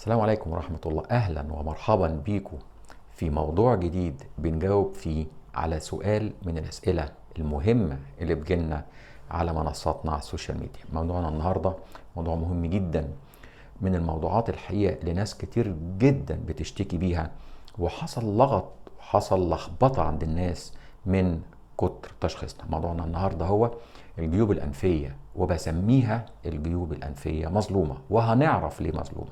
السلام عليكم ورحمة الله. أهلا ومرحبا بيكم في موضوع جديد بنجاوب فيه على سؤال من الأسئلة المهمة اللي بتجيلنا على منصاتنا على السوشيال ميديا. موضوعنا النهاردة موضوع مهم جدا، من الموضوعات الحقيقة اللي ناس كتير جدا بتشتكي بيها، وحصل لغط وحصل لخبطة عند الناس من كتر تشخيصنا. موضوعنا النهاردة هو الجيوب الأنفية، وبسميها الجيوب الأنفية مظلومة، وهنعرف ليه مظلومة.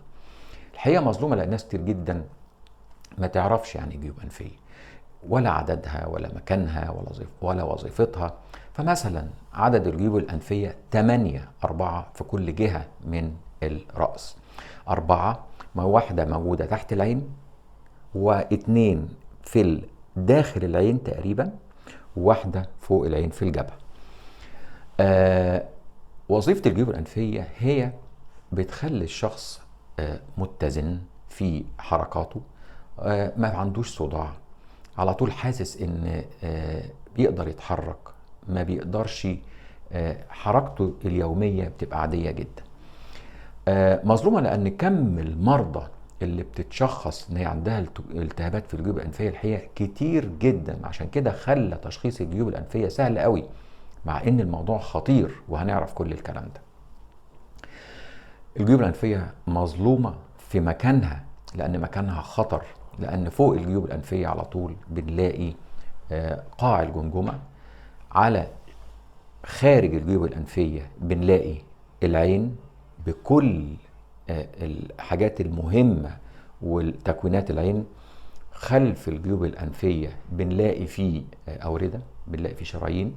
الحقيقة مظلومة لأن ناس كتير جدا ما تعرفش يعني جيوب أنفية، ولا عددها ولا مكانها ولا وظيفتها. فمثلا عدد الجيوب الأنفية 8، 4 في كل جهة من الرأس. 4 واحدة موجودة تحت العين، واثنين في داخل العين تقريبا، وواحدة فوق العين في الجبهة. وظيفة الجيوب الأنفية هي بتخلي الشخص متزن في حركاته، ما عندوش صداع، على طول حاسس ان بيقدر يتحرك، ما بيقدرش، حركته اليومية بتبقى عادية جدا. مظلومة لأن كم المرضى اللي بتتشخص ان هي عندها التهابات في الجيوب الأنفية الحقيقة كتير جدا، عشان كده خلى تشخيص الجيوب الأنفية سهل قوي، مع ان الموضوع خطير وهنعرف كل الكلام ده. الجيوب الأنفية مظلومة في مكانها، لأن مكانها خطر، لأن فوق الجيوب الأنفية على طول بنلاقي قاع الجمجمة، على خارج الجيوب الأنفية بنلاقي العين بكل الحاجات المهمة والتكوينات العين. خلف الجيوب الأنفية بنلاقي فيه أوردة، بنلاقي فيه شرايين.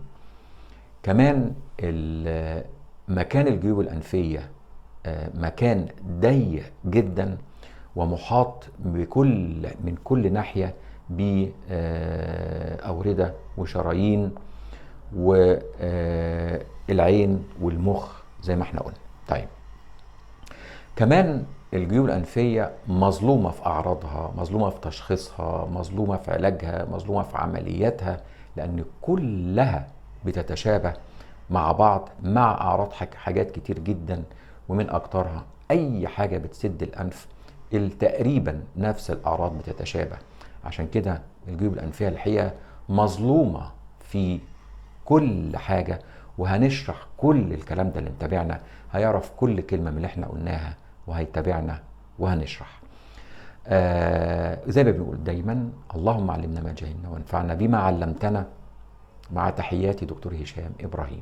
كمان مكان الجيوب الأنفية مكان ضيق جدا، ومحاط من كل ناحية بأوردة وشرايين والعين والمخ زي ما احنا قلنا. طيب، كمان الجيوب الأنفية مظلومة في أعراضها، مظلومة في تشخيصها، مظلومة في علاجها، مظلومة في عملياتها، لأن كلها بتتشابه مع بعض، مع أعراض حاجات كتير جدا، ومن أكترها أي حاجة بتسد الأنف تقريبا نفس الأعراض بتتشابه. عشان كده الجيوب الأنفية الحقيقة مظلومة في كل حاجة، وهنشرح كل الكلام ده. اللي متابعنا هيعرف كل كلمة من اللي احنا قلناها، وهيتابعنا وهنشرح. زي ما بنقول دايما، اللهم علمنا ما جهلنا وانفعنا بما علمتنا. مع تحياتي دكتور هشام إبراهيم.